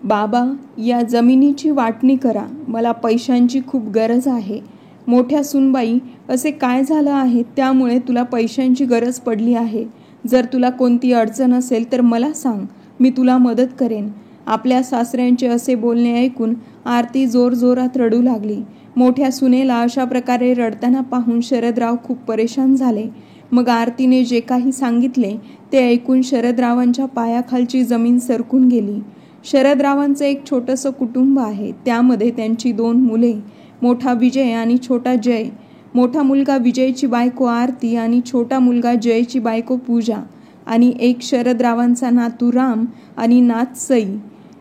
बाबा, या जमिनीची वाटणी करा. मला पैशांची खूप गरज आहे. मोठ्या सूनबाई, असे काय झालं आहे त्यामुळे तुला पैशांची गरज पडली आहे? जर तुला कोणती अडचण असेल तर मला सांग, मी तुला मदत करेन. आपल्या सासऱ्यांचे असे बोलणे ऐकून आरती जोरजोरात रडू लागली. मोठ्या सुनेला अशा प्रकारे रडताना पाहून शरदराव खूप परेशान झाले. मग आरतीने जे काही सांगितले ते ऐकून शरदरावांच्या पायाखालची जमीन सरकून गेली. शरदरावांचं एक छोटंसं कुटुंब आहे. त्यामध्ये त्यांची 2 मुले, मोठा विजय आणि छोटा जय. मोठा मुलगा विजयची बायको आरती आणि छोटा मुलगा जयची बायको पूजा आणि एक शरदरावांचा नातू राम आणि नात सई.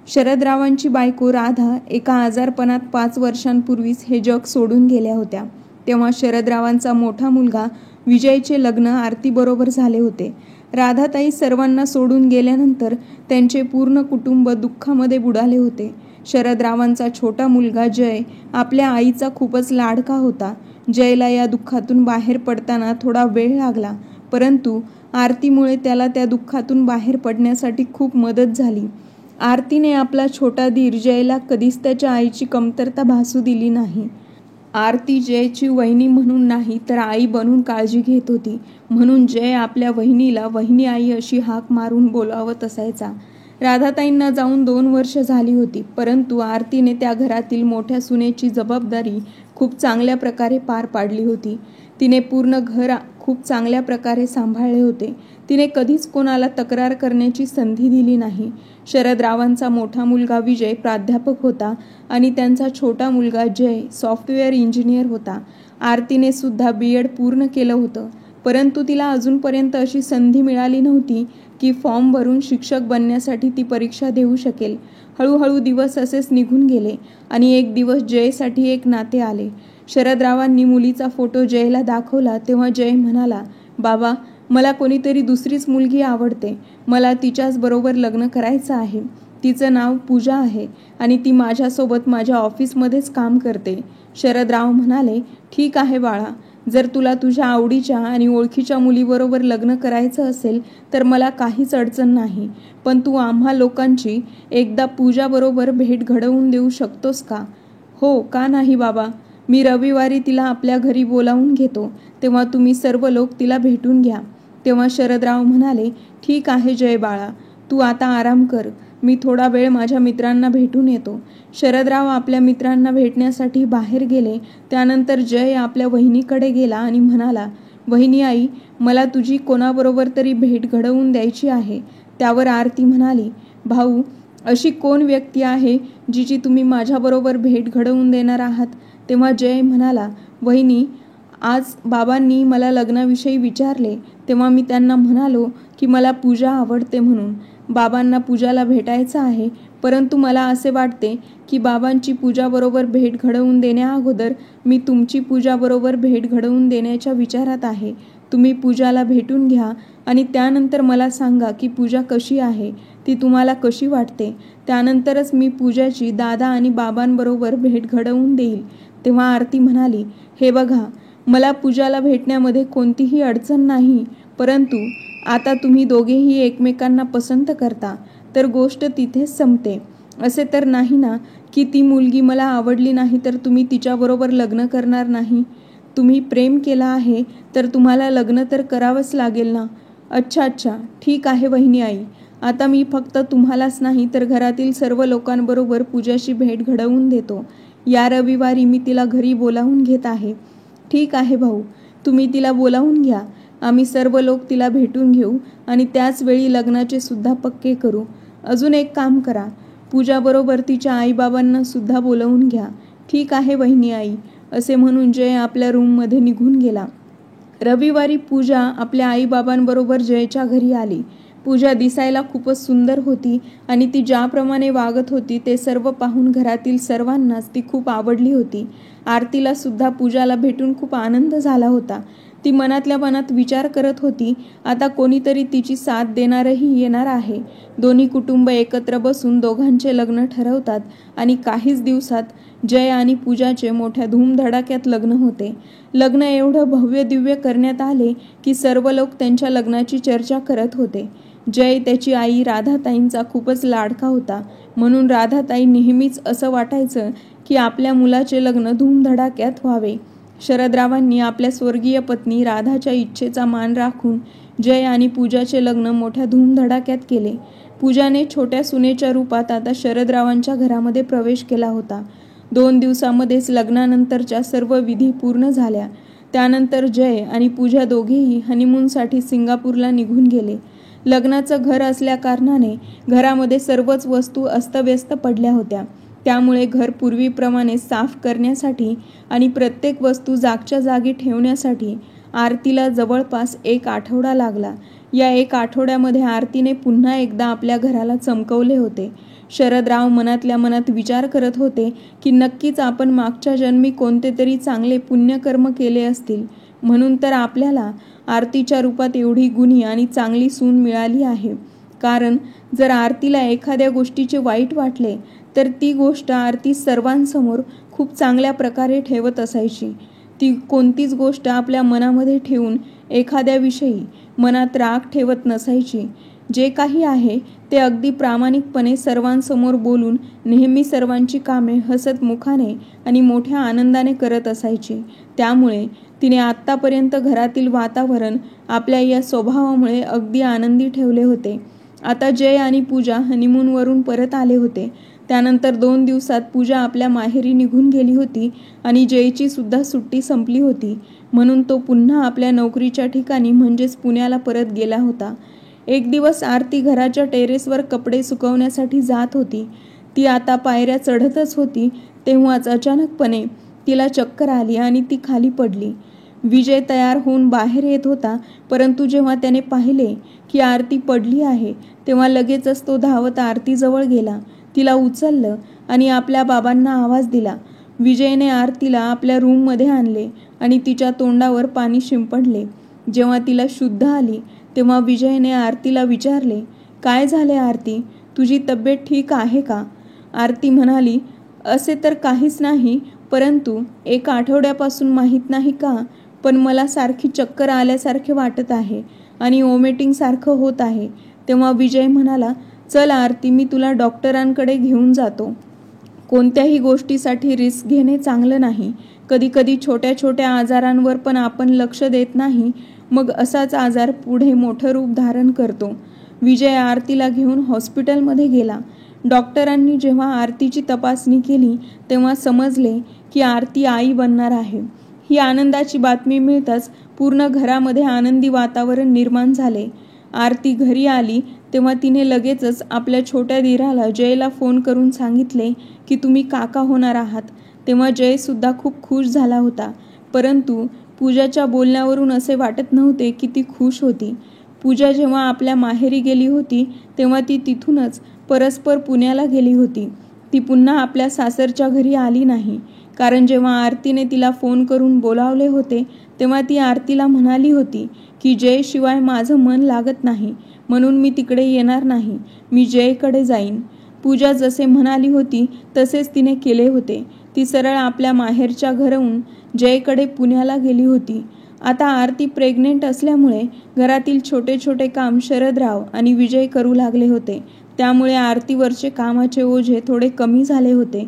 शरदरावांची बायको राधा एका आजारपणात 5 वर्षांपूर्वीच हे जग सोडून गेल्या होत्या. तेव्हा शरदरावांचा मोठा मुलगा विजयचे लग्न आरतीबरोबर झाले होते. राधाताई सर्वांना सोडून गेल्यानंतर त्यांचे पूर्ण कुटुंब दुःखामध्ये बुडाले होते. शरदरावांचा छोटा मुलगा जय आपल्या आईचा खूपच लाडका होता. जयला या दुःखातून बाहेर पडताना थोडा वेळ लागला, परंतु आरतीमुळे त्याला त्या दुःखातून बाहेर पडण्यासाठी खूप मदत झाली. आरतीने आपला छोटा दीर जयला कधीच त्याच्या आईची कमतरता भासू दिली नाही. आरती जयची वहिनी म्हणून नाही तर आई बनून काळजी घेत होती. म्हणून जय आपल्या वहिनीला वहिनी आई अशी हाक मारून बोलावत असायचा. राधाताईंना जाऊन 2 वर्ष झाली होती, परंतु आरतीने त्या घरातील मोठ्या सुनेची जबाबदारी खूप चांगल्या प्रकारे पार पाडली होती. तिने पूर्ण घर खूप चांगल्या प्रकारे सांभाळले होते. तिने कधीच कोणाला तक्रार करण्याची संधी दिली नाही. शरदरावांचा मोठा मुलगा विजय प्राध्यापक होता आणि त्यांचा छोटा मुलगा जय सॉफ्टवेअर इंजिनियर होता. आरतीने सुद्धा BEd पूर्ण केलं होतं, परंतु तिला अजूनपर्यंत अशी संधी मिळाली नव्हती की फॉर्म भरून शिक्षक बनण्यासाठी ती परीक्षा देऊ शकेल. हळूहळू दिवस असेच निघून गेले आणि एक दिवस जयसाठी एक नाते आले. शरदरावांनी मुलीचा फोटो जयला दाखवला तेव्हा जय म्हणाला, बाबा, मला कोणीतरी दुसरीच मुलगी आवडते. मला तिच्याच बरोबर लग्न करायचं आहे. तिचं नाव पूजा आहे आणि ती माझ्यासोबत माझ्या ऑफिसमध्येच काम करते. शरदराव म्हणाले, ठीक आहे बाळा, जर तुला तुझ्या आवडीच्या आणि ओळखीच्या मुलीबरोबर लग्न करायचं असेल तर मला काहीच अडचण नाही, पण तू आम्हा लोकांची एकदा पूजाबरोबर भेट घडवून देऊ शकतोस का? हो, का नाही बाबा. मी रविवारी तिला आपल्या घरी बोलावून घेतो, तेव्हा तुम्ही सर्व लोक तिला भेटून घ्या. तेव्हा शरदराव म्हणाले, ठीक आहे जय बाळा, तू आता आराम कर. मी थोडा वेळ माझ्या मित्रांना भेटून येतो. शरदराव आपल्या मित्रांना भेटण्यासाठी बाहेर गेले. त्यानंतर जय आपल्या वहिनीकडे गेला आणि म्हणाला, वहिनी आई, मला तुझी कोणाबरोबर तरी भेट घडवून द्यायची आहे. त्यावर आरती म्हणाली, भाऊ, अशी कोण व्यक्ती आहे जिची तुम्ही माझ्याबरोबर भेट घडवून देणार आहात? तेव्हा जय म्हणाला, वहिनी, आज बाबांनी मला लग्नाविषयी विचारले तेव्हा मी त्यांना म्हणालो की मला पूजा आवडते म्हणून. बाबांना पूजाला भेटायचं आहे, परंतु मला असे वाटते की बाबांची पूजाबरोबर भेट घडवून देण्याअगोदर मी तुमची पूजाबरोबर भेट घडवून देण्याच्या विचारात आहे. तुम्ही पूजाला भेटून घ्या आणि त्यानंतर मला सांगा की पूजा कशी आहे, ती तुम्हाला कशी वाटते. त्यानंतरच मी पूजाची दादा आणि बाबांबरोबर भेट घडवून देईल. तेव्हा आरती म्हणाली, हे बघा, मला पूजाला भेटण्यामध्ये कोणतीही अडचण नाही, परंतु आता तुम्ही दोघेही एकमेकांना पसंत करता तर गोष्ट तिथेच संपते. असे तर नाही ना की ती मुलगी मला आवडली नाही तर तुम्ही तिच्याबरोबर लग्न करणार नाही. तुम्ही प्रेम केला आहे तर तुम्हाला लग्न तर करावंच लागेल ना. अच्छा, ठीक आहे वहिनी आई, आता मी फक्त तुम्हालाच नाही तर घरातील सर्व लोकांबरोबर पूजाशी भेट घडवून देतो. या रविवारी मी तिला घरी बोलावून घेत आहे. ठीक आहे भाऊ, तुम्ही तिला बोलावून घ्या. आम्ही सर्व लोक तिला भेटून घेऊ आणि त्याच वेळी लग्नाचे सुद्धा पक्के करू. अजून एक काम करा, पूजाबरोबर तिच्या आईबाबांना सुद्धा बोलावून घ्या. ठीक आहे वहिनी आई, असे म्हणून जय आपल्या रूममध्ये निघून गेला. रविवारी पूजा आपल्या आईबाबांबरोबर जयच्या घरी आली. पूजा दिसायला खूपच सुंदर होती आणि ती ज्याप्रमाणे वागत होती ते सर्व पाहून घरातील सर्वांनाच ती खूप आवडली होती. आरतीला सुद्धा पूजाला भेटून खूप आनंद झाला होता. ती मनातल्या मनात विचार करत होती, आता कोणीतरी तिची साथ देणारही येणार आहे. दोन्ही कुटुंब एकत्र बसून दोघांचे लग्न ठरवतात आणि काहीच दिवसात जय आणि पूजाचे मोठ्या धूमधडाक्यात लग्न होते. लग्न एवढं भव्य दिव्य करण्यात आले की सर्व लोक त्यांच्या लग्नाची चर्चा करत होते. जय त्याची आई राधाताईंचा खूपच लाडका होता. म्हणून राधाताई नेहमीच असं वाटायचं की आपल्या मुलाचे लग्न धूमधडाक्यात व्हावे. शरदरावांनी आपल्या स्वर्गीय पत्नी राधाच्या इच्छेचा मान राखून जय आणि पूजाचे लग्न मोठ्या धूमधडाक्यात केले. पूजाने छोट्या सुनेच्या रूपात आता शरदरावांच्या घरामध्ये प्रवेश केला होता. 2 दिवसामध्येच लग्नानंतरच्या सर्व विधी पूर्ण झाल्या. त्यानंतर जय आणि पूजा दोघेही हनीमूनसाठी सिंगापूरला निघून गेले. लग्नाचं घर असल्याकारणाने घरामध्ये सर्वच वस्तू अस्तव्यस्त पडल्या होत्या. त्यामुळे घर पूर्वीप्रमाणे साफ करण्यासाठी आणि प्रत्येक वस्तू जागच्या जागी ठेवण्यासाठी आरतीला जवळपास 1 आठवडा लागला. या 1 आठवड्यामध्ये आरतीने पुन्हा एकदा आपल्या घराला चमकवले होते. शरदराव मनातल्या मनात विचार करत होते की नक्कीच आपण मागच्या जन्मी कोणते तरी चांगले पुण्यकर्म केले असतील, म्हणून तर आपल्याला आरतीच्या रूपात एवढी गुणी आणि चांगली सून मिळाली आहे. कारण जर आरतीला एखाद्या गोष्टीचे वाईट वाटले तर ती गोष्ट आरती सर्वांसमोर खूप चांगल्या प्रकारे ठेवत असायची. ती कोणतीच गोष्ट आपल्या मनामध्ये ठेवून एखाद्याविषयी मनात राग ठेवत नसायची. जे काही आहे ते अगदी प्रामाणिकपणे सर्वांसमोर बोलून नेहमी सर्वांची कामे हसतमुखाने आणि मोठ्या आनंदाने करत असायची. त्यामुळे तिने आत्तापर्यंत घरातील वातावरण आपल्या या स्वभावामुळे अगदी आनंदी ठेवले होते. आता जय आणि पूजा हनीमूनवरून परत आले होते. त्यानंतर 2 दिवसात पूजा आपल्या माहेरी निघून गेली होती आणि जयची सुद्धा सुट्टी संपली होती, म्हणून तो पुन्हा आपल्या नोकरीच्या ठिकाणी म्हणजेच पुण्याला परत गेला होता. एक दिवस आरती घराच्या टेरेसवर कपडे सुकवण्यासाठी जात होती. ती आता पायऱ्या चढतच होती तेव्हाच अचानकपणे तिला चक्कर आली आणि ती खाली पडली. विजय तयार होऊन बाहेर येत होता, परंतु जेव्हा त्याने पाहिले की आरती पडली आहे तेव्हा लगेचच तो धावत आरतीजवळ गेला. तिला उचललं आणि आपल्या बाबांना आवाज दिला. विजयने आरतीला आपल्या रूममध्ये आणले आणि तिच्या तोंडावर पाणी शिंपडले. जेव्हा तिला शुद्ध आली तेव्हा विजयने आरतीला विचारले, काय झाले आरती, तुझी तब्येत ठीक आहे का? आरती म्हणाली, असे तर काहीच नाही, परंतु 1 आठवड्यापासून माहीत नाही का, पण मला सारखी चक्कर आल्यासारखे वाटत आहे आणि वॉमिटिंग सारखं होत आहे. तेव्हा विजय म्हणाला, चल आरती, मी तुला डॉक्टरांकडे घेऊन जातो. कोणत्याही गोष्टीसाठी रिस्क घेणे चांगलं नाही. कधी कधी छोट्या छोट्या आजारांवर पण आपण लक्ष देत नाही, मग असाच आजार पुढे मोठं रूप धारण करतो. विजय आरतीला घेऊन हॉस्पिटलमध्ये गेला. डॉक्टरांनी जेव्हा आरतीची तपासणी केली तेव्हा समजले की आरती आई बनणार आहे. ही आनंदाची बातमी मिळताच पूर्ण घरामध्ये आनंदी वातावरण निर्माण झाले. आरती घरी आली तेव्हा तिने लगेचच आपल्या छोट्या दीराला जयला फोन करून सांगितले की तुम्ही काका होणार आहात. तेव्हा जय सुद्धा खूप खुश झाला होता, परंतु पूजाच्या बोलण्यावरून असे वाटत नव्हते की ती खुश होती. पूजा जेव्हा आपल्या माहेरी गेली होती तेव्हा ती तिथूनच परस्पर पुण्याला गेली होती. ती पुन्हा आपल्या सासरच्या घरी आली नाही, कारण जेव्हा आरतीने तिला फोन करून बोलावले होते तेव्हा ती आरतीला म्हणाली होती की जयशिवाय माझं मन लागत नाही, म्हणून मी तिकडे येणार नाही, मी जयकडे जाईन. पूजा जसे म्हणाली होती तसेच तिने केले होते. ती सरळ आपल्या माहेरच्या घराहून जयकडे पुण्याला गेली होती. आता आरती प्रेग्नेंट असल्यामुळे घरातील छोटे छोटे काम शरदराव आणि विजय करू लागले होते. त्यामुळे आरतीवरचे कामाचे ओझे थोडे कमी झाले होते.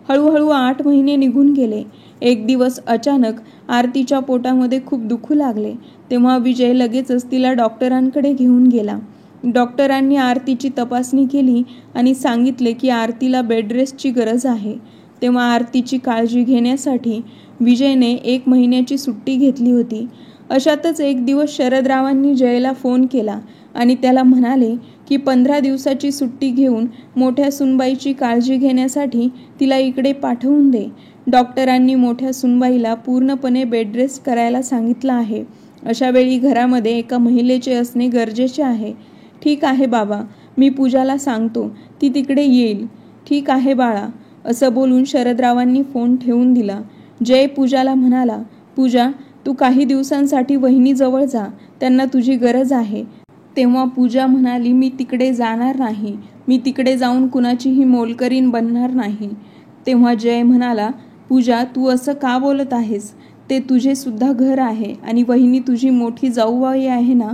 हळूहळू 8 महिने निघून गेले. एक दिवस अचानक आरतीच्या पोटामध्ये खूप दुखू लागले. तेव्हा विजय लगेचच तिला डॉक्टरांकडे घेऊन गेला. डॉक्टरांनी आरतीची तपासणी केली आणि सांगितले की आरतीला बेड रेस्टची गरज आहे. तेव्हा आरतीची काळजी घेण्यासाठी विजयने 1 महिन्याची सुट्टी घेतली होती. अशातच एक दिवस शरदरावांनी जयला फोन केला आणि त्याला म्हणाले की 15 दिवसाची सुट्टी घेऊन मोठ्या सुनबाईची काळजी घेण्यासाठी तिला इकडे पाठवून दे. डॉक्टरांनी मोठ्या सुनबाईला पूर्णपणे बेड रेस्ट करायला सांगितलं आहे. अशा वेळी घरामध्ये एका महिलेचे असणे गरजेचे आहे. ठीक आहे बाबा, मी पूजाला सांगतो, ती तिकडे येईल. ठीक आहे बाळा, असं बोलून शरदरावांनी फोन ठेवून दिला. जय पूजाला म्हणाला, पूजा, तू काही दिवसांसाठी वहिनीजवळ जा, त्यांना तुझी गरज आहे. तेव्हा पूजा म्हणाली, मी तिकडे जाणार नाही, मी तिकडे जाऊन कुणाचीही मोलकरीण बनणार नाही. तेव्हा जय म्हणाला, पूजा, तू असं का बोलत आहेस? ते तुझे सुद्धा घर आहे आणि वहिनी तुझी मोठी जाऊबाई आहे ना,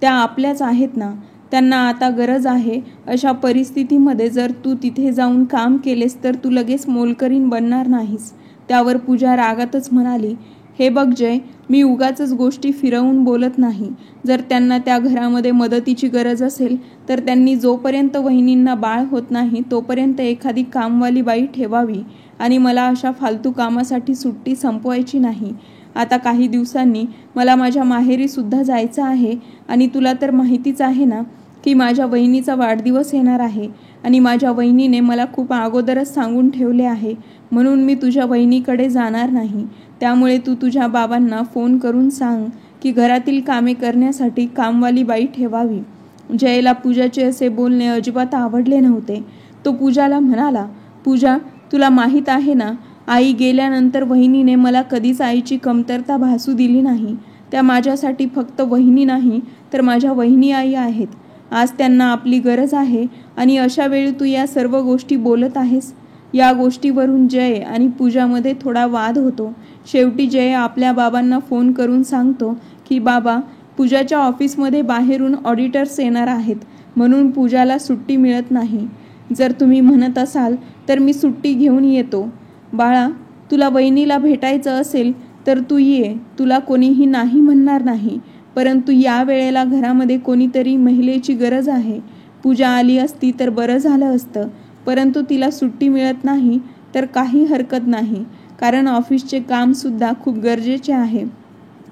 त्या आपल्याच आहेत ना. त्यांना आता गरज आहे. अशा परिस्थितीमध्ये जर तू तिथे जाऊन काम केलेस तर तू लगेच मोलकरीण बनणार नाहीस. त्यावर पूजा रागातच म्हणाली, हे बघ जय, मी उगाचच गोष्टी फिरवून बोलत नाही. जर त्यांना त्या घरामध्ये मदतीची गरज असेल तर त्यांनी जोपर्यंत वहिनींना बाळ होत नाही तोपर्यंत एखादी कामवाली बाई ठेवावी आणि मला अशा फालतू कामासाठी सुट्टी संपवायची नाही. आता काही दिवसांनी मला माझ्या माहेरी सुद्धा जायचं आहे आणि तुला तर माहितीच आहे ना की माझ्या वहिनीचा वाढदिवस येणार आहे आणि माझ्या वहिनीने मला खूप अगोदरच सांगून ठेवले आहे, म्हणून मी तुझ्या वहिनीकडे जाणार नाही. त्यामुळे तू तुझ्या बाबांना फोन करून सांग की घरातील कामे करण्यासाठी कामवाली बाई ठेवावी. जयला पूजाचे असे बोलणे अजिबात आवडले नव्हते. तो पूजाला म्हणाला, पूजा, तुला माहीत आहे ना, आई गेल्यानंतर वहिनीने मला कधीच आईची कमतरता भासू दिली नाही. त्या माझ्यासाठी फक्त वहिनी नाही तर माझ्या वहिनी आई आहेत. आज त्यांना आपली गरज आहे आणि अशा वेळी तू या सर्व गोष्टी बोलत आहेस. या गोष्टीवरून जय आणि पूजामध्ये थोडा वाद होतो. शेवटी जय आपल्या बाबांना फोन करून सांगतो की बाबा, पूजाच्या ऑफिसमध्ये बाहेरून ऑडिटर्स येणार आहेत म्हणून पूजाला सुट्टी मिळत नाही. जर तुम्ही म्हणत असाल तर मी सुट्टी घेऊन येतो. बाळा, तुला वहिनीला भेटायचं असेल तर तू ये, तुला कोणीही नाही म्हणणार नाही. परंतु या वेळेला घरामध्ये कोणीतरी महिलेची गरज आहे. पूजा आली असती तर बरं झालं असतं, परंतु तिला सुट्टी मिळत नाही तर काही हरकत नाही, कारण ऑफिसचे कामसुद्धा खूप गरजेचे आहे.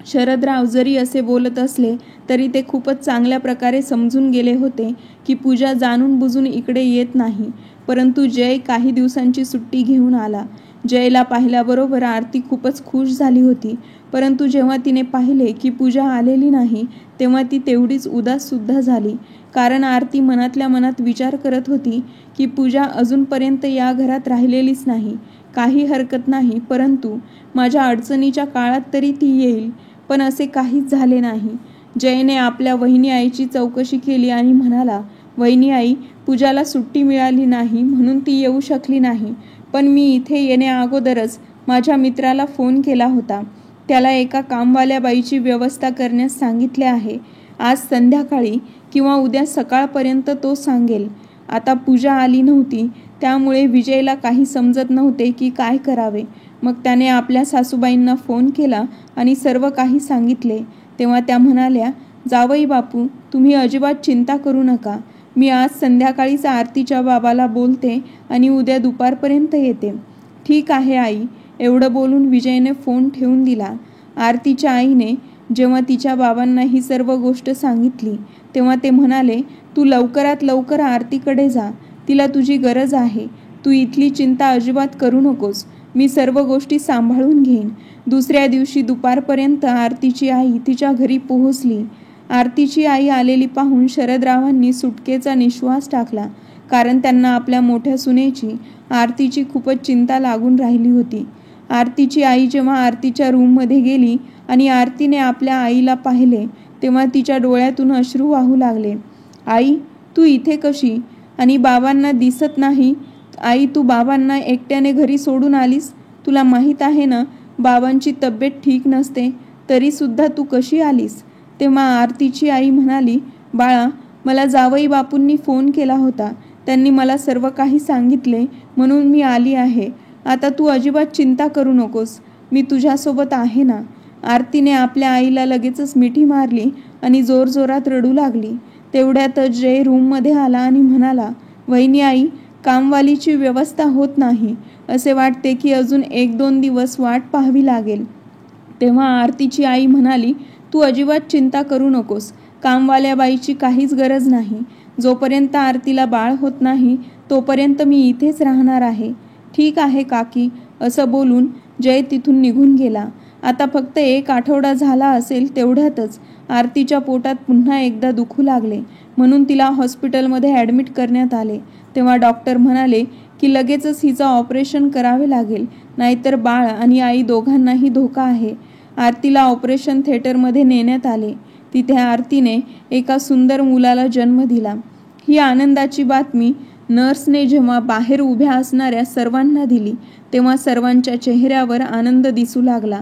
शरदराव जरी असे बोलत असले तरी ते खूपच चांगल्या प्रकारे समजून गेले होते की पूजा जाणून बुजून इकडे येत नाही. परंतु जय काही दिवसांची सुट्टी घेऊन आला. जयला पाहिल्याबरोबर आरती खूपच खुश झाली होती, परंतु जेव्हा तिने पाहिले की पूजा आलेली नाही तेव्हा ती तेवढीच उदाससुद्धा झाली. कारण आरती मनातल्या मनात विचार करत होती की पूजा अजूनपर्यंत या घरात राहिलेलीच नाही. काही हरकत नाही, परंतु माझ्या अडचणीच्या काळात तरी ती येईल. पण असे काहीच झाले नाही. जयने आपल्या वहिनी आईची चौकशी केली आणि म्हणाला, वहिनी आई, पूजाला सुट्टी मिळाली नाही म्हणून ती येऊ शकली नाही, पण मी इथे येण्या अगोदरच माझ्या मित्राला फोन केला होता. त्याला एका कामवाल्या बाईची व्यवस्था करण्यास सांगितले आहे. आज संध्याकाळी किंवा उद्या सकाळपर्यंत तो सांगेल. आता पूजा आली नव्हती त्यामुळे विजयला काही समजत नव्हते की काय करावे. मग त्याने आपल्या सासूबाईंना फोन केला आणि सर्व काही सांगितले. तेव्हा त्या म्हणाल्या, जावई बापू, तुम्ही अजिबात चिंता करू नका. मी आज संध्याकाळीच आरतीच्या बाबाला बोलते आणि उद्या दुपारपर्यंत येते. ठीक आहे आई. एवढं बोलून विजयने फोन ठेवून दिला. आरतीच्या आईने जेव्हा तिच्या बाबांना ही सर्व गोष्ट सांगितली तेव्हा ते म्हणाले, तू लवकरात लवकर आरतीकडे जा. तिला तुझी गरज आहे. तू इथली चिंता अजिबात करू नकोस. मी सर्व गोष्टी सांभाळून घेईन. दुसऱ्या दिवशी दुपारपर्यंत आरतीची आई तिच्या घरी पोहोचली. आरतीची आई आलेली पाहून शरदरावांनी सुटकेचा निश्वास टाकला, कारण त्यांना आपल्या मोठ्या सुनेची आरतीची खूपच चिंता लागून राहिली होती. आरतीची आई जेव्हा आरतीच्या रूममध्ये गेली आणि आरतीने आपल्या आईला पाहिले तेव्हा तिच्या डोळ्यातून अश्रू वाहू लागले. आई, तू इथे कशी? आणि बाबांना दिसत नाही. आई, तू बाबांना एकट्याने घरी सोडून आलीस? तुला माहीत आहे ना बाबांची तब्येत ठीक नसते, तरीसुद्धा तू कशी आलीस? तेव्हा आरतीची आई म्हणाली, बाळा, मला जावई बापूंनी फोन केला होता. त्यांनी मला सर्व काही सांगितले म्हणून मी आली आहे. आता तू अजिबात चिंता करू नकोस. मी तुझ्यासोबत आहे ना. आरतीने आपल्या आईला लगेचच मिठी मारली आणि जोरजोरात रडू लागली. तेवढ्यातच जय रूममध्ये आला आणि म्हणाला, वहिनी आई, कामवालीची व्यवस्था होत नाही. असे वाटते की अजून 1-2 दिवस वाट पाहावी लागेल. तेव्हा आरतीची आई म्हणाली, तू अजिबात चिंता करू नकोस. कामवाल्या बाईची काहीच गरज नाही. जोपर्यंत आरतीला बाळ होत नाही तोपर्यंत मी इथेच राहणार आहे. ठीक आहे काकी. असं बोलून जय तिथून निघून गेला. आता फक्त 1 आठवडा झाला असेल तेवढ्यातच आरतीच्या पोटात पुन्हा एकदा दुखू लागले, म्हणून तिला हॉस्पिटलमध्ये ॲडमिट करण्यात आले. तेव्हा डॉक्टर म्हणाले की लगेचच हिचं ऑपरेशन करावे लागेल, नाहीतर बाळ आणि आई दोघांनाही धोका आहे. आरतीला ऑपरेशन थिएटरमध्ये नेण्यात आले. तिथे आरतीने एका सुंदर मुलाला जन्म दिला. ही आनंदाची बातमी नर्सने जेव्हा बाहेर उभ्या असणाऱ्या सर्वांना दिली तेव्हा सर्वांच्या चेहऱ्यावर आनंद दिसू लागला.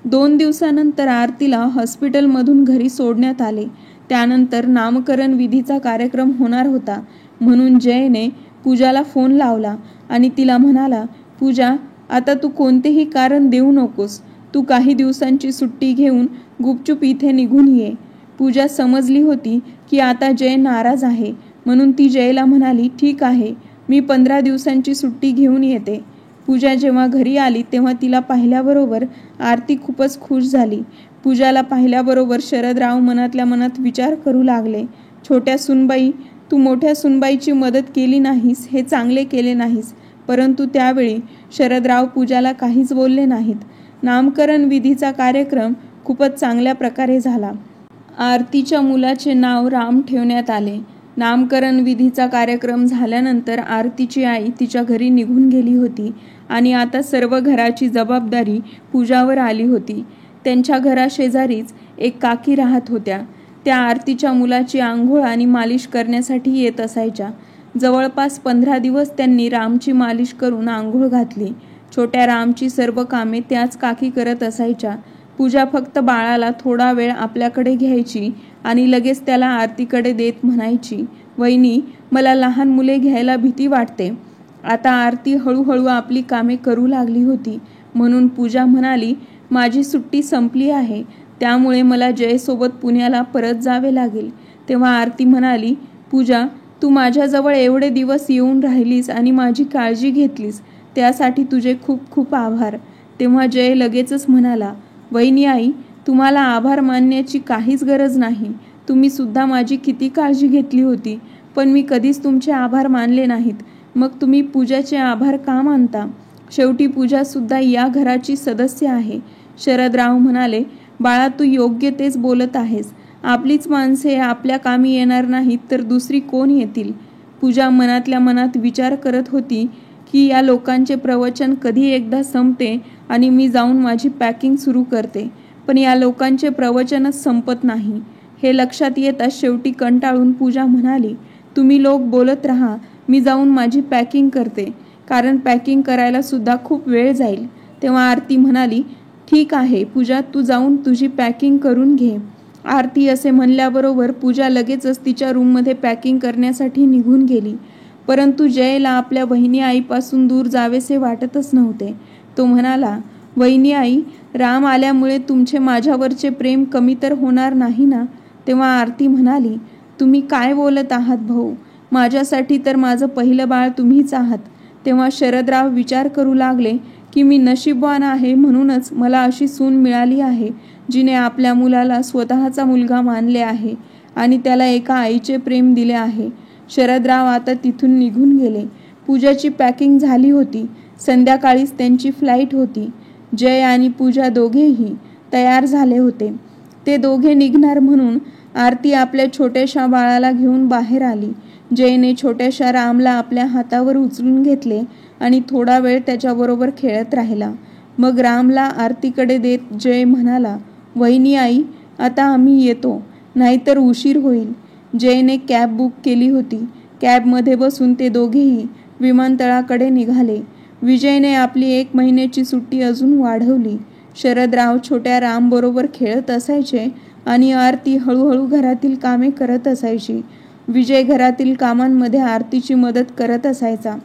2 दिवसानंतर आरतीला हॉस्पिटलमधून घरी सोडण्यात आले. त्यानंतर नामकरण विधीचा कार्यक्रम होणार होता, म्हणून जयने पूजाला फोन लावला आणि तिला म्हणाला, पूजा, आता तू कोणतेही कारण देऊ नकोस. तू काही दिवसांची सुट्टी घेऊन गुपचूप इथे निघून ये. पूजा समजली होती की आता जय नाराज आहे, म्हणून ती जयला म्हणाली, ठीक आहे, मी 15 दिवसांची सुट्टी घेऊन येते. पूजा जेव्हा घरी आली तेव्हा तिला पाहिल्याबरोबर आरती खूपच खुश झाली. पूजाला पाहिल्याबरोबर शरदराव मनातल्या मनात विचार करू लागले, छोट्या सुनबाई, तू मोठ्या सुनबाईची मदत केली नाहीस हे चांगले केले नाहीस. परंतु त्यावेळी शरदराव पूजाला काहीच बोलले नाहीत. नामकरण विधीचा कार्यक्रम खूपच चांगल्या प्रकारे झाला. आरतीच्या मुलाचे नाव राम ठेवण्यात आले. नामकरण विधीचा कार्यक्रम झाल्यानंतर आरतीची आई तिच्या घरी निघून गेली होती आणि आता सर्व घराची जबाबदारी पूजावर आली होती. त्यांच्या घराशेजारीच एक काकी राहत होत्या. त्या आरतीच्या मुलाची आंघोळ आणि मालिश करण्यासाठी येत असायच्या. जवळपास 15 दिवस त्यांनी रामची मालिश करून आंघोळ घातली. छोट्या रामची सर्व कामे त्याच काकी करत असायच्या. पूजा फक्त बाळाला थोडा वेळ आपल्याकडे घ्यायची आणि लगेच त्याला आरतीकडे देत म्हणायची, वहिनी, मला लहान मुले घ्यायला भीती वाटते. आता आरती हळूहळू आपली कामे करू लागली होती, म्हणून पूजा म्हणाली, माझी सुट्टी संपली आहे, त्यामुळे मला जयसोबत पुण्याला परत जावे लागेल. तेव्हा आरती म्हणाली, पूजा, तू माझ्याजवळ एवढे दिवस येऊन राहिलीस आणि माझी काळजी घेतलीस, त्यासाठी तुझे खूप खूप आभार. तेव्हा जय लगेचच म्हणाला, वहिनी आई, तुम्हाला आभार मानण्याची काहीच गरज नाही. तुम्ही सुद्धा माझी किती काळजी घेतली होती, पण मी कधीच तुमचे आभार मानले नाहीत. मग तुम्ही पूजाचे आभार का मानता? शेवटी पूजा सुद्धा या घराची सदस्य आहे. शरदराव म्हणाले, बाळा, तू योग्य तेच बोलत आहेस. आपलीच माणसे आपल्या कामी येणार नाहीत तर दुसरी कोण येतील? पूजा मनातल्या मनात विचार करत होती की या लोकांचे प्रवचन कधी एकदा संपते आणि मी जाऊन माझी पॅकिंग सुरू करते. पण या लोकांचे प्रवचनच संपत नाही. हे लक्षात येताच शेवटी कंटाळून पूजा म्हणाली, तुम्ही लोक बोलत राहा, मी जाऊन माझी पॅकिंग करते, कारण पॅकिंग करायला सुद्धा खूप वेळ जाईल. तेव्हा आरती म्हणाली, ठीक आहे पूजा, तू जाऊन तुझी पॅकिंग करून घे. आरती असे म्हणल्याबरोबर पूजा लगेचच तिच्या रूममध्ये पॅकिंग करण्यासाठी निघून गेली. परंतु जयला आपल्या वहिनी आईपासून दूर जावेसे वाटतच नव्हते. तो म्हणाला, वहिनी आई, राम आल्यामुळे तुमचे माझ्यावरचे प्रेम कमी तर होणार नाही ना? तेव्हा आरती म्हणाली, तुम्ही काय बोलत आहात भाऊ? माझ्यासाठी तर माझं पहिलं बाळ तुम्हीच आहात. तेव्हा शरदराव विचार करू लागले की मी नशीबवान आहे, म्हणूनच मला अशी सून मिळाली आहे जिने आपल्या मुलाला स्वतःचा मुलगा मानले आहे आणि त्याला एका आईचे प्रेम दिले आहे. शरदराव आता तिथून निघून गेले. पूजाची पॅकिंग झाली होती. संध्याकाळीच त्यांची फ्लाईट होती. जय आणि पूजा दोघेही तयार झाले होते. ते दोघे निघणार म्हणून आरती आपल्या छोट्याशा बाळाला घेऊन बाहेर आली. जयने छोट्याशा रामला आपल्या हातावर उचलून घेतले आणि थोडा वेळ त्याच्याबरोबर खेळत राहिला. मग रामला आरतीकडे देत जय म्हणाला, वहिनी आई, आता आम्ही येतो, नाहीतर उशीर होईल. जयने कॅब बुक केली होती. कॅबमध्ये बसून ते दोघेही विमानतळाकडे निघाले. विजयने आपली 1 महिन्याची सुट्टी अजून वाढवली. शरदराव छोट्या रामबरोबर खेळत असायचे आणि आरती हळूहळू घरातील कामे करत असायची. विजय घरातील कामांमध्ये आरतीची मदत करत असायचा.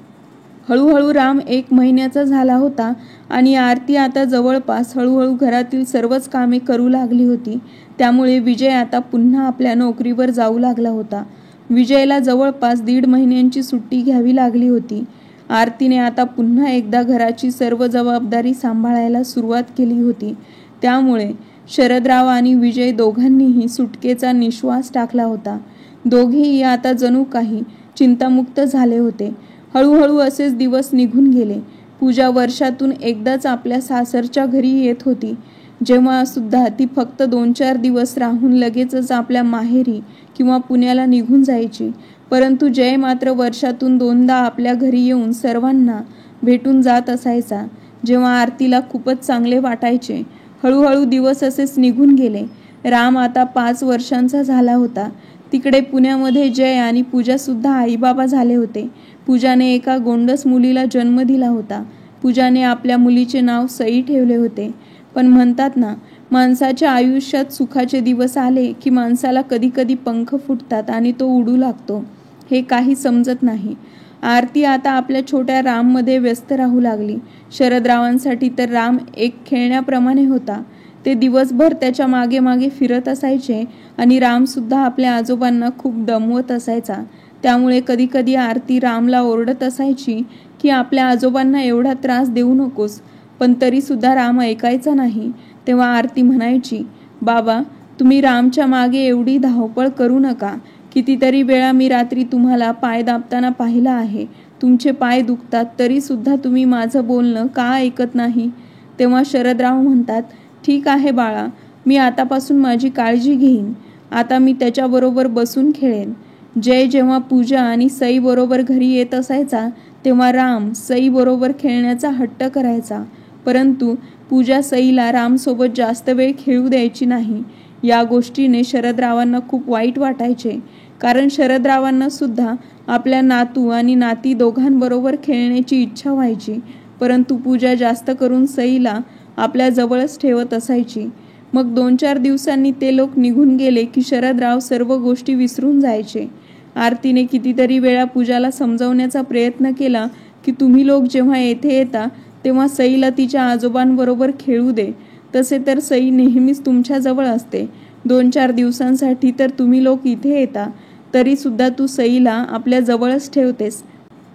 हळूहळू राम 1 महिन्याचा झाला होता आणि आरती आता जवळपास हळूहळू घरातील सर्वच कामे करू लागली होती. त्यामुळे विजय आता पुन्हा आपल्या नोकरीवर जाऊ लागला होता. विजयला जवळपास 1.5 महिन्यांची सुट्टी घ्यावी लागली होती. आरतीने आता पुन्हा एकदा घराची सर्व जबाबदारी सांभाळायला सुरुवात केली होती. त्यामुळे शरदराव आणि विजय दोघांनीही सुटकेचा निश्वास टाकला होता. दोघेही आता जणू काही चिंतामुक्त झाले होते. हळूहळू असेच दिवस निघून गेले. पूजा वर्षातून एकदाच आपल्या सासरच्या घरी येत होती. जेव्हा सुद्धा ती फक्त 2-4 दिवस राहून लगेचच आपल्या माहेरी किंवा पुण्याला निघून जायची. परंतु जय मात्र वर्षातून 2दा आपल्या घरी येऊन सर्वांना भेटून जात असायचा, जेव्हा आरतीला खूपच चांगले वाटायचे. हळूहळू दिवस असेच निघून गेले. राम आता 5 वर्षांचा झाला होता. तिकडे पुण्यामध्ये जय आणि पूजा सुद्धा आईबाबा झाले होते. पूजाने एका गोंडस मुलीला जन्म दिला होता. पूजाने आपल्या मुलीचे नाव सई ठेवले होते. पण म्हणतात ना, माणसाच्या आयुष्यात सुखाचे दिवस आले की माणसाला कधी कधी पंख फुटतात आणि तो उडू लागतो. हे काही समजत नाही. आरती आता आपल्या छोट्या राममध्ये व्यस्त राहू लागली. शरदरावांसाठी तर राम एक खेळण्याप्रमाणे होता. ते दिवसभर त्याच्या मागे मागे फिरत असायचे आणि रामसुद्धा आपल्या आजोबांना खूप दमवत असायचा. त्यामुळे कधी कधी आरती रामला ओरडत असायची की आपल्या आजोबांना एवढा त्रास देऊ नकोस, पण तरीसुद्धा राम ऐकायचा नाही. तेव्हा आरती म्हणायची, बाबा तुम्ही रामच्या मागे एवढी धावपळ करू नका. कितीतरी वेळा मी रात्री तुम्हाला पाय दाबताना पाहिलं आहे. तुमचे पाय दुखतात तरीसुद्धा तुम्ही माझं बोलणं का ऐकत नाही? तेव्हा शरदराव म्हणतात, ठीक आहे बाळा, मी आतापासून माझी काळजी घेईन. आता मी त्याच्याबरोबर बसून खेळेन. जय जेव्हा पूजा आणि सई बरोबर घरी येत असायचा तेव्हा राम सई बरोबर खेळण्याचा हट्ट करायचा. परंतु पूजा सईला रामसोबत जास्त वेळ खेळू द्यायची नाही. या गोष्टीने शरदरावांना खूप वाईट वाटायचे, कारण शरदरावांना सुद्धा आपल्या नातू आणि नाती दोघांबरोबर खेळण्याची इच्छा व्हायची. परंतु पूजा जास्त करून सईला आपल्या जवळच ठेवत असायची. मग 2-4 दिवसांनी ते लोक निघून गेले की शरदराव सर्व गोष्टी विसरून जायचे. आरतीने कितीतरी वेळा पूजाला समजवण्याचा प्रयत्न केला की तुम्ही लोक जेव्हा येथे येता तेव्हा सईला तिच्या आजोबांबरोबर खेळू दे. तसे तर सई नेहमीच तुमच्याजवळ असते. 2-4 दिवसांसाठी तर तुम्ही लोक इथे येता, तरीसुद्धा तू सईला आपल्या जवळच ठेवतेस.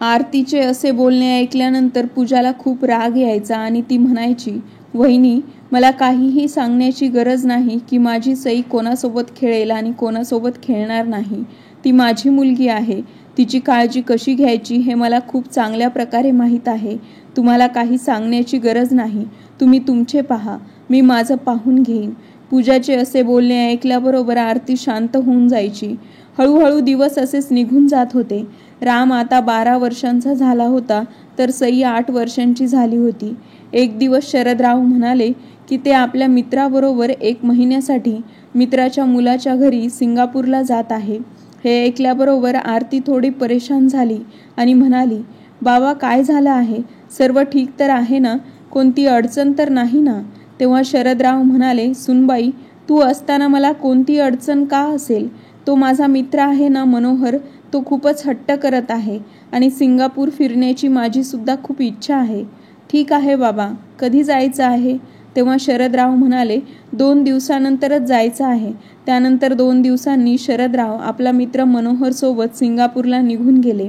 आरतीचे असे बोलणे ऐकल्यानंतर पूजाला खूप राग यायचा आणि ती म्हणायची, वहिनी मला काहीही सांगण्याची गरज नाही की माझी सई कोणासोबत खेळेल आणि कोणासोबत खेळणार नाही. ती माझी मुलगी आहे. तिची काळजी कशी घ्यायची हे मला खूप चांगल्या प्रकारे माहीत आहे. तुम्हाला काही सांगण्याची गरज नाही. तुम्ही तुमचे पहा, मी माझं पाहून घेईन. पूजाचे असे बोलणे ऐकल्याबरोबर आरती शांत होऊन जायची. हळूहळू दिवस असेच निघून जात होते. राम आता 12 वर्षांचा झाला होता तर सई 8 वर्षांची झाली होती. एक दिवस शरदराव म्हणाले की ते आपल्या मित्राबरोबर 1 महिन्यासाठी मित्राच्या मुलाच्या घरी सिंगापूरला जात आहे. हे ऐकल्याबरोबर आरती थोडी परेशान झाली आणि म्हणाली, बाबा काय झालं आहे? सर्व ठीक तर आहे ना? कोणती अडचण तर नाही ना? तेव्हा शरदराव म्हणाले, सुनबाई तू असताना मला कोणती अडचण का असेल? तो माझा मित्र आहे ना मनोहर, तो खूपच हट्ट करत आहे आणि सिंगापूर फिरण्याची माझी सुद्धा खूप इच्छा आहे. ठीक आहे बाबा, कधी जायचं आहे? तेव्हा शरदराव म्हणाले, 2 दिवसानंतरच जायचं आहे. त्यानंतर 2 दिवसांनी शरदराव आपला मित्र मनोहर सोबत सिंगापूरला निघून गेले.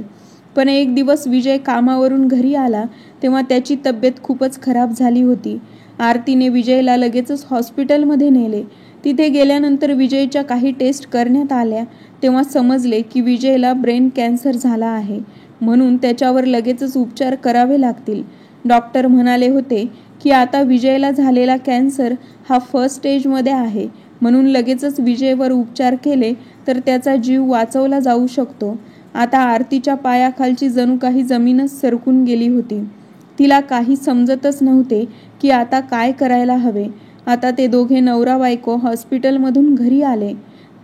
पण एक दिवस विजय कामावरून घरी आला तेव्हा त्याची तब्येत खूपच खराब झाली होती. आरतीने विजयला लगेचच हॉस्पिटलमध्ये नेले. तिथे गेल्यानंतर विजयच्या काही टेस्ट करण्यात आल्या तेव्हा समजले की विजयला ब्रेन कॅन्सर झाला आहे, म्हणून त्याच्यावर लगेचच उपचार करावे लागतील. डॉक्टर म्हणाले होते की आता विजयला झालेला कॅन्सर हा 1st स्टेजमध्ये आहे, म्हणून लगेचच विजयवर उपचार केले तर त्याचा जीव वाचवला जाऊ शकतो. आता आरतीच्या पायाखालची जणू काही जमीनच सरकून गेली होती. तिला काही समजतच नव्हते की आता काय करायला हवे. आता ते दोघे नवरा बायको हॉस्पिटलमधून घरी आले.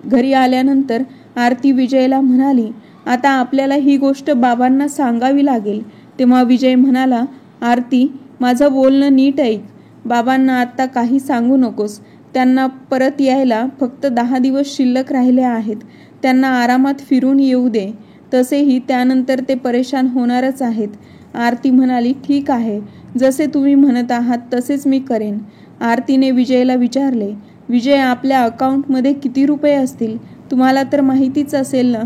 घरी आल्यानंतर आरती विजयला म्हणाली, आता आपल्याला ही गोष्ट बाबांना सांगावी लागेल. तेव्हा विजय म्हणाला, आरती माझं बोलणं नीट ऐक. बाबांना आत्ता काही सांगू नकोस. त्यांना परत यायला फक्त 10 दिवस शिल्लक राहिले आहेत. त्यांना आरामात फिरून येऊ दे. तसेही त्यानंतर ते परेशान होणारच आहेत. आरती म्हणाली, ठीक आहे, जसे तुम्ही म्हणत आहात तसेच मी करेन. आरतीने विजयला विचारले, विजय आपल्या अकाउंटमध्ये किती रुपये असतील? तुम्हाला तर माहितीच असेल ना,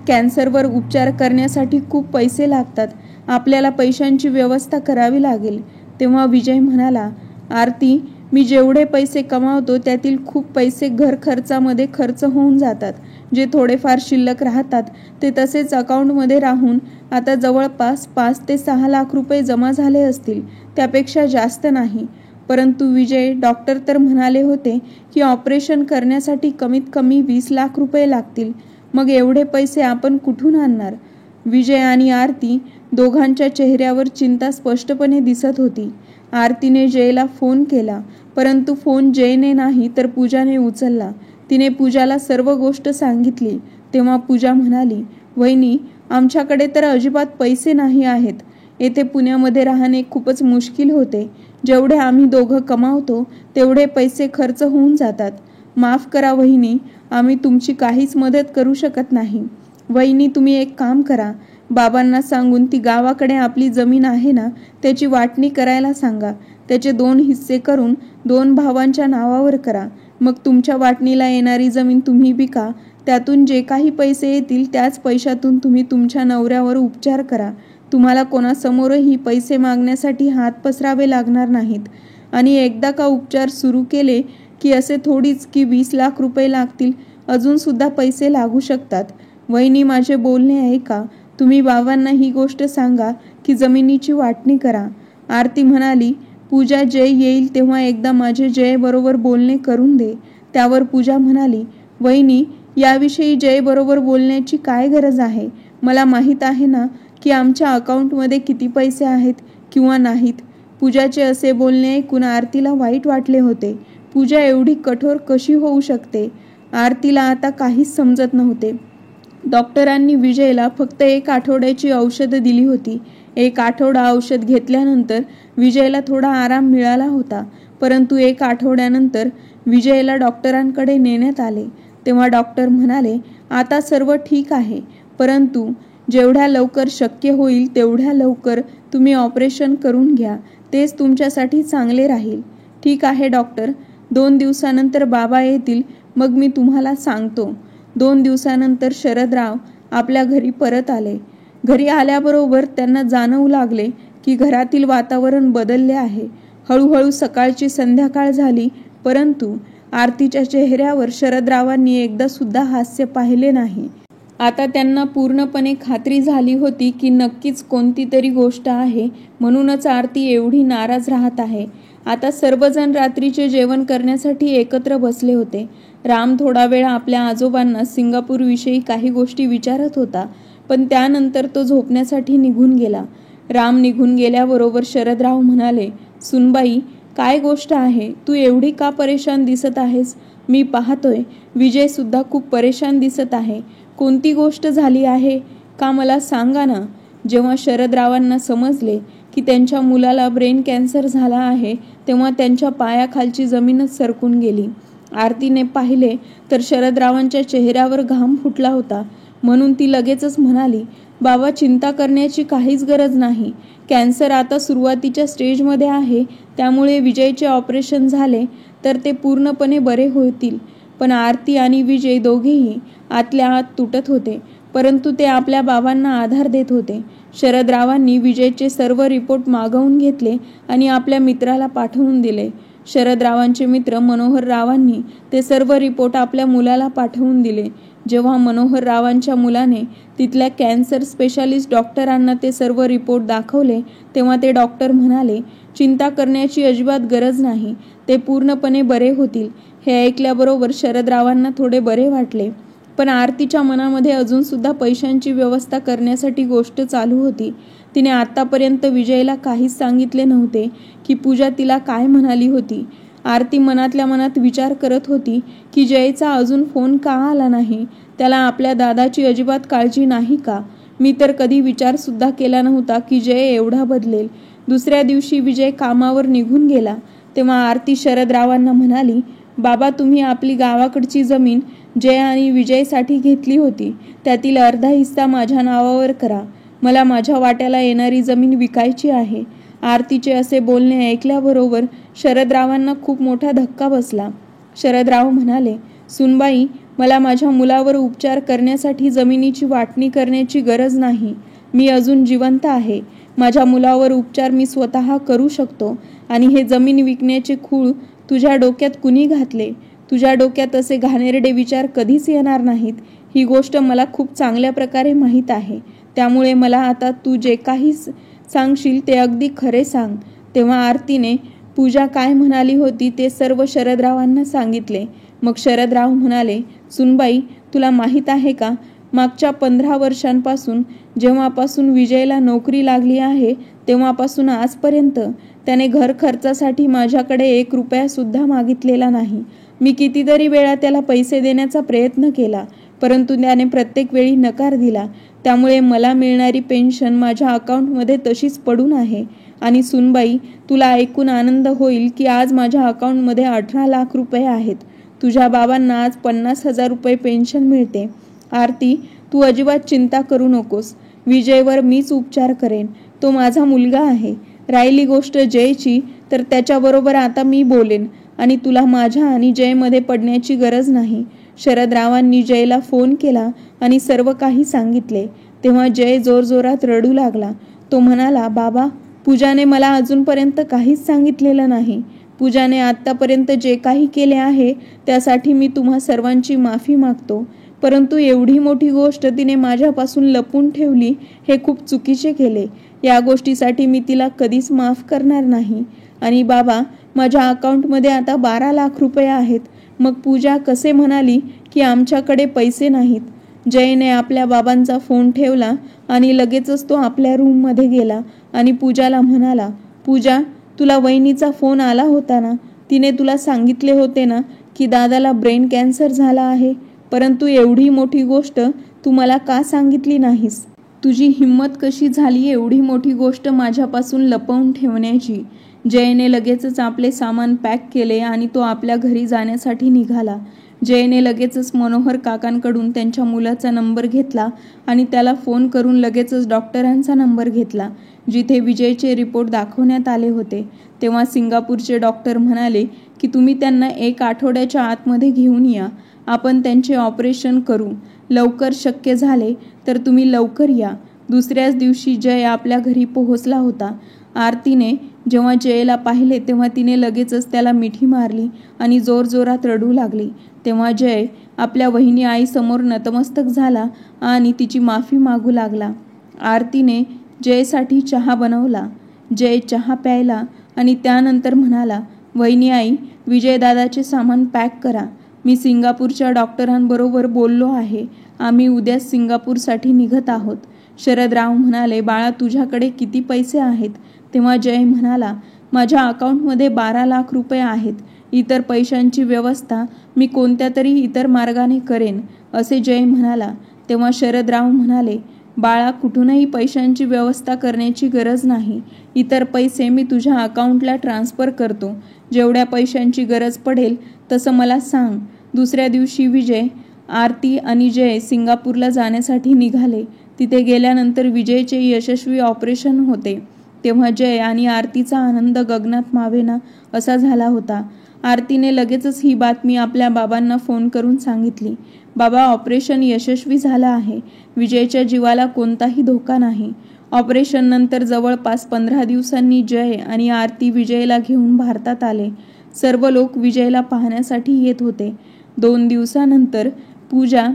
कॅन्सरवर उपचार करण्यासाठी खूप पैसे लागतात. आपल्याला पैशांची व्यवस्था करावी लागेल. तेव्हा विजय म्हणाला, आरती मी जेवढे पैसे कमावतो त्यातील खूप पैसे घर खर्चामध्ये खर्च होऊन जातात. जे थोडेफार शिल्लक राहतात ते तसेच अकाउंटमध्ये राहून आता जवळपास 5 ते 6 लाख रुपये जमा झाले असतील, त्यापेक्षा जास्त नाही. परंतु विजय, डॉक्टर तर म्हणाले होते की ऑपरेशन करण्यासाठी कमीत कमी 20 लाख रुपये लागतील. मग एवढे पैसे आपण कुठून आणणार? विजय आणि आरती दोघांच्या चेहऱ्यावर चिंता स्पष्टपणे दिसत होती. आरतीने जयला फोन केला, परंतु फोन जयने नाही तर पूजाने उचलला. तिने पूजाला सर्व गोष्ट सांगितली. तेव्हा पूजा म्हणाली, वहिनी आमच्याकडे तर अजिबात पैसे नाही आहेत. येथे पुण्यामध्ये राहणे खूपच मुश्किल होते. जेवढे आम्ही दोघं कमावतो तेवढे पैसे खर्च होऊन जातात. माफ करा वहिनी, आम्ही तुमची काहीच मदत करू शकत नाही. वहिनी, तुम्ही एक काम करा, बाबांना सांगून ती गावाकडे आपली जमीन आहे ना त्याची वाटणी करायला सांगा. त्याचे 2 हिस्से करून 2 भावांच्या नावावर करा. मग तुमच्या वाटणीला येणारी जमीन तुम्ही विका. त्यातून जे काही पैसे येतील त्याच पैशातून तुम्ही तुमच्या नवऱ्यावर उपचार करा. तुम्हाला कोणासमोरही पैसे मागण्यासाठी हात पसरावे लागणार नाहीत. आणि एकदा का उपचार सुरू केले की असे थोडीच की 20 लाख रुपये लागतील, अजून सुद्धा पैसे लागू शकतात. वहिनी, माझे बोलणे ऐका. तुम्ही बाबांना ही गोष्ट सांगा की जमिनीची वाटणी करा. आरती म्हणाली, पूजा, जय येईल तेव्हा एकदा माझे जय बरोबर बोलणे करून दे. त्यावर पूजा म्हणाली, वहिनी, याविषयी जय बरोबर बोलण्याची काय गरज आहे? मला माहीत आहे ना की आमच्या अकाउंटमध्ये किती पैसे आहेत किंवा नाहीत. पूजाचे असे बोलणे ऐकून आरतीला वाईट वाटले होते. पूजा एवढी कठोर कशी होऊ शकते? आरतीला आता काहीच समजत नव्हते. डॉक्टरांनी विजयला फक्त 1 आठवड्याची औषधं दिली होती. 1 आठवडा औषध घेतल्यानंतर विजयला थोडा आराम मिळाला होता. परंतु 1 आठवड्यानंतर विजयला डॉक्टरांकडे नेण्यात आले. तेव्हा डॉक्टर म्हणाले, आता सर्व ठीक आहे, परंतु जेवढ्या लवकर शक्य होईल तेवढ्या लवकर तुम्ही ऑपरेशन करून घ्या. तेच तुमच्यासाठी चांगले राहील. ठीक आहे डॉक्टर, 2 दिवसानंतर बाबा येतील, मग मी तुम्हाला सांगतो. 2 दिवसानंतर शरदराव आपल्या घरी परत आले. घरी आल्याबरोबर त्यांना जाणवू लागले की घरातील वातावरण बदलले आहे. हळूहळू सकाळची संध्याकाळ झाली, परंतु आरतीच्या चेहऱ्यावर शरदरावांनी एकदा सुद्धा हास्य पाहिले नाही. आता त्यांना पूर्णपणे खात्री झाली होती की नक्कीच कोणती तरी गोष्ट आहे, म्हणूनच आरती एवढी नाराज राहत आहे. आता सर्वजण रात्रीचे जेवण करण्यासाठी एकत्र बसले होते. राम थोडा वेळ आपल्या आजोबांना सिंगापूरविषयी काही गोष्टी विचारत होता, पण त्यानंतर तो झोपण्यासाठी निघून गेला. राम निघून गेल्याबरोबर शरदराव म्हणाले, सुनबाई, काय गोष्ट आहे? तू एवढी का परेशान दिसत आहेस? मी पाहतोय विजय सुद्धा खूप परेशान दिसत आहे. कोणती गोष्ट झाली आहे का, मला सांगा ना. जेव्हा शरदरावांना समजले की त्यांच्या मुलाला ब्रेन कॅन्सर झाला आहे तेव्हा त्यांच्या पायाखालची जमीनच सरकून गेली. आरतीने पाहिले तर शरदरावांच्या चेहऱ्यावर घाम फुटला होता. म्हणून ती लगेचच म्हणाली, बाबा, चिंता करण्याची काहीच गरज नाही. कॅन्सर आता सुरुवातीच्या स्टेजमध्ये आहे, त्यामुळे विजयचे ऑपरेशन झाले तर ते पूर्णपणे बरे होतील. पण आरती आणि विजय दोघेही आतल्या आत तुटत होते, परंतु ते आपल्या बाबांना आधार देत होते. शरदरावांनी विजयचे सर्व रिपोर्ट मागवून घेतले आणि आपल्या मित्राला पाठवून दिले. शरदरावांचे मित्र मनोहर रावांनी ते सर्व रिपोर्ट आपल्या मुलाला पाठवून दिले. जेव्हा मनोहर रावांच्या मुलाने तिथल्या कॅन्सर स्पेशालिस्ट डॉक्टरांना ते सर्व रिपोर्ट दाखवले तेव्हा ते डॉक्टर म्हणाले, चिंता करण्याची अजिबात गरज नाही, ते पूर्णपणे बरे होतील. हे ऐकल्याबरोबर शरदरावांना थोडे बरे वाटले. पण आरतीच्या मनामध्ये अजून सुद्धा पैशांची व्यवस्था करण्यासाठी गोष्ट चालू होती. तिने आतापर्यंत विजयला काहीच सांगितले नव्हते की पूजा तिला काय म्हणाली होती. आरती मनातल्या मनात विचार करत होती की जयचा अजून फोन का आला नाही? त्याला आपल्या दादाची अजिबात काळजी नाही का? मी तर कधी विचार सुद्धा केला नव्हता की जय एवढा बदलेल. दुसऱ्या दिवशी विजय कामावर निघून गेला तेव्हा आरती शरदरावांना म्हणाली, बाबा, तुम्ही आपली गावाकडची जमीन जय आणि विजयसाठी घेतली होती, त्यातील अर्धा हिस्सा माझ्या नावावर करा. मला माझ्या वाट्याला येणारी जमीन विकायची आहे. आरतीचे असे बोलणे ऐकल्याबरोबर शरदरावांना खूप मोठा धक्का बसला. शरदराव म्हणाले, सुनबाई, मला माझ्या मुलावर उपचार करण्यासाठी जमिनीची वाटणी करण्याची गरज नाही. मी अजून जिवंत आहे. माझ्या मुलावर उपचार मी स्वतः करू शकतो. आणि हे जमीन विकण्याचे खूळ तुझ्या डोक्यात कुणी घातले? तुझ्या डोक्यात असे घाणेरडे विचार कधीच येणार नाहीत. ही गोष्ट मला खूप चांगल्या प्रकारे माहीत आहे. त्यामुळे मला आता तू जे काही सांगशील ते अगदी खरे सांग. तेव्हा आरतीने पूजा काय म्हणाली होती ते सर्व शरदरावांना सांगितले. मग शरदराव म्हणाले, सुनबाई, तुला माहीत आहे का, मागच्या 15 वर्षांपासून जेव्हापासून विजयला नोकरी लागली आहे तेव्हापासून आजपर्यंत त्याने घर खर्चासाठी माझ्याकडे 1 रुपया सुद्धा मागितलेला नाही. मी कितीतरी वेळा त्याला पैसे देण्याचा प्रयत्न केला, परंतु त्याने प्रत्येक वेळी नकार दिला. त्यामुळे मला मिळणारी पेन्शन माझ्या अकाउंटमध्ये तशीच पडून आहे. आणि सुनबाई, तुला ऐकून आनंद होईल की आज माझ्या अकाउंटमध्ये 18 लाख रुपये आहेत. तुझ्या बाबांना आज 50,000 रुपये पेन्शन मिळते. आरती, तू अजिबात चिंता करू नकोस. विजयवर मीच उपचार करेन. तो माझा मुलगा आहे. राहिली गोष्ट जयची, तर त्याच्याबरोबर आता मी बोलेन आणि तुला माझ्या आणि जयमध्ये पडण्याची गरज नाही. शरदरावांनी जयला फोन केला आणि सर्व काही सांगितले. तेव्हा जय जोरजोरात रडू लागला. तो म्हणाला, बाबा, पूजाने मला अजूनपर्यंत काहीच सांगितलेलं नाही. पूजाने आत्तापर्यंत जे काही केले आहे त्यासाठी मी तुम्हा सर्वांची माफी मागतो. परंतु एवढी मोठी गोष्ट तिने माझ्यापासून लपून ठेवली, हे खूप चुकीचे केले. या गोष्टीसाठी मी तिला कधीच माफ करणार नाही. आणि बाबा, माझ्या अकाउंटमध्ये आता 12 लाख रुपये आहेत. मग पूजा कसे म्हणाली की आमच्याकडे पैसे नाहीत? जयने आपल्या बाबांचा फोन ठेवला आणि लगेचच तो आपल्या रूममध्ये गेला आणि पूजाला म्हणाला, पूजा, तुला वहिनीचा फोन आला होता ना? तिने तुला सांगितले होते ना की दादाला ब्रेन कॅन्सर झाला आहे? परंतु एवढी मोठी गोष्ट तू मला का सांगितली नाहीस? तुझी हिंमत कशी झाली एवढी मोठी गोष्ट माझ्यापासून लपवून ठेवण्याची? जयने लगेचच आपले सामान पॅक केले आणि तो आपल्या घरी जाण्यासाठी निघाला. जयने लगेचच मनोहर काकांकडून त्यांच्या मुलाचा नंबर घेतला आणि त्याला फोन करून लगेचच डॉक्टरांचा नंबर घेतला, जिथे विजयचे रिपोर्ट दाखवण्यात आले होते. तेव्हा सिंगापूरचे डॉक्टर म्हणाले की तुम्ही त्यांना 1 आठवड्याच्या आतमध्ये घेऊन या. आपण त्यांचे ऑपरेशन करू. लवकर शक्य झाले तर तुम्ही लवकर या. दुसऱ्याच दिवशी जय आपल्या घरी पोहोचला होता. आरतीने जेव्हा जयला पाहिले तेव्हा तिने लगेचच त्याला मिठी मारली आणि जोरजोरात रडू लागली. तेव्हा जय आपल्या वहिनी आईसमोर नतमस्तक झाला आणि तिची माफी मागू लागला. आरतीने जयसाठी चहा बनवला. जय चहा प्यायला आणि त्यानंतर म्हणाला, वहिनी आई, विजयदादाचे सामान पॅक करा. मी सिंगापूरच्या डॉक्टरांबरोबर बोललो आहे. आम्ही उद्या सिंगापूरसाठी निघत आहोत. शरदराव म्हणाले, बाळा, तुझ्याकडे किती पैसे आहेत? तेव्हा जय म्हणाला, माझ्या अकाउंटमध्ये 12 लाख रुपये आहेत. इतर पैशांची व्यवस्था मी कोणत्या तरी इतर मार्गाने करेन, असे जय म्हणाला. तेव्हा शरदराव म्हणाले, बाळा, कुठूनही पैशांची व्यवस्था करण्याची गरज नाही. इतर पैसे मी तुझ्या अकाउंटला ट्रान्स्फर करतो. जेवढ्या पैशांची गरज पडेल तसं मला सांग. दुसऱ्या दिवशी विजय, आरती आणि जय सिंगापूरला जाण्यासाठी निघाले. तिथे गेल्यानंतर विजयचे यशस्वी ऑपरेशन होते. तेव्हा जय आणि आरतीचा आनंद गगनात मावेना असा झाला होता. आरतीने लगेचच ही बातमी आपल्या बाबांना फोन करून सांगितली. बाबा, ऑपरेशन यशस्वी झालं आहे. विजयच्या जीवाला कोणताही धोका नाही. ऑपरेशननंतर जवळपास 15 दिवसांनी जय आणि आरती विजयला घेऊन भारतात आले. सर्व लोक विजयला पाहण्यासाठी येत होते. 2 दिवसानंतर पूजा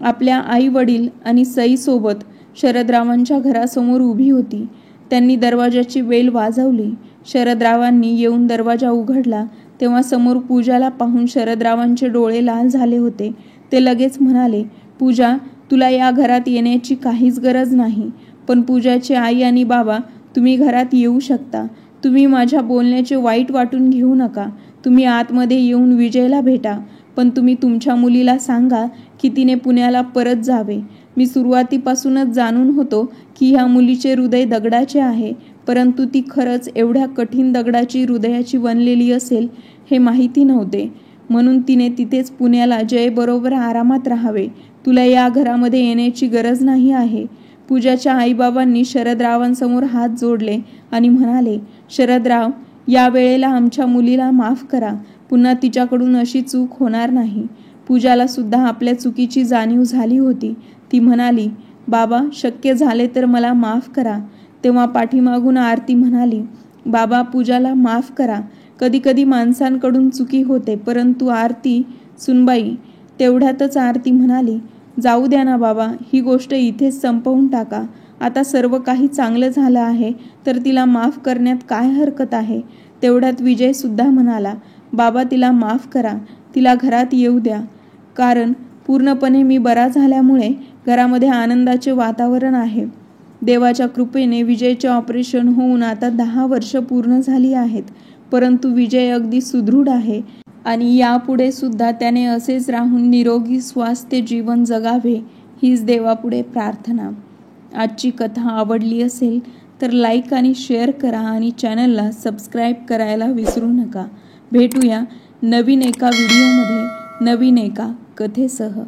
आपल्या आई वडील आणि सईसोबत शरदरावांच्या घरासमोर उभी होती. त्यांनी दरवाजाची बेल वाजवली. शरदरावांनी येऊन दरवाजा उघडला तेव्हा समोर पूजाला पाहून शरदरावांचे डोळे लाल झाले होते. ते लगेच म्हणाले, पूजा, तुला या घरात येण्याची काहीच गरज नाही. पण पूजाचे आई आणि बाबा, तुम्ही घरात येऊ शकता. तुम्ही माझ्या बोलण्याचे वाईट वाटून घेऊ नका. तुम्ही आतमध्ये येऊन विजयला भेटा. पण तुम्ही तुमच्या मुलीला सांगा की तिने पुण्याला परत जावे. मी सुरुवातीपासूनच जाणून होतो की ह्या मुलीचे हृदय दगडाचे आहे, परंतु ती खरंच एवढ्या कठीण दगडाची हृदयाची बनलेली असेल हे माहिती नव्हते. म्हणून तिने तिथेच पुण्याला जयबरोबर आरामात राहावे. तुला या घरामध्ये येण्याची गरज नाही आहे. पूजाच्या आईबाबांनी शरदरावांसमोर हात जोडले आणि म्हणाले, शरदराव, या वेळेला आमच्या मुलीला माफ करा. पुन्हा तिच्याकडून अशी चूक होणार नाही. पूजाला सुद्धा आपल्या चुकीची जाणीव झाली होती. ती म्हणाली, बाबा, शक्य झाले तर मला माफ करा. तेव्हा पाठीमागून आरती म्हणाली, बाबा, पूजाला माफ करा. कधी कधी माणसांकडून चुकी होते. परंतु आरती, सुनबाई. तेवढ्यातच आरती म्हणाली, जाऊ द्या ना बाबा, ही गोष्ट इथेच संपवून टाका. आता सर्व काही चांगलं झालं आहे तर तिला माफ करण्यात काय हरकत आहे? तेवढ्यात विजय सुद्धा म्हणाला, बाबा, तिला माफ करा. तिला घरात येऊ द्या. कारण पूर्णपणे मी बरा झाल्यामुळे घरामध्ये आनंदाचे वातावरण आहे. देवाच्या कृपेने विजयचे ऑपरेशन होऊन आता 10 वर्ष पूर्ण झाली आहेत. परंतु विजय अगदी सुदृढ आहे आणि यापुढे सुद्धा त्याने असेच राहून निरोगी स्वास्थ्य जीवन जगावे हीच देवापुढे प्रार्थना. आजची कथा आवडली असेल तर लाईक आणि शेअर करा आणि चॅनलला सबस्क्राईब करायला विसरू नका. भेटूया नवीन एका व्हिडिओमध्ये नवीन एका कथेसह.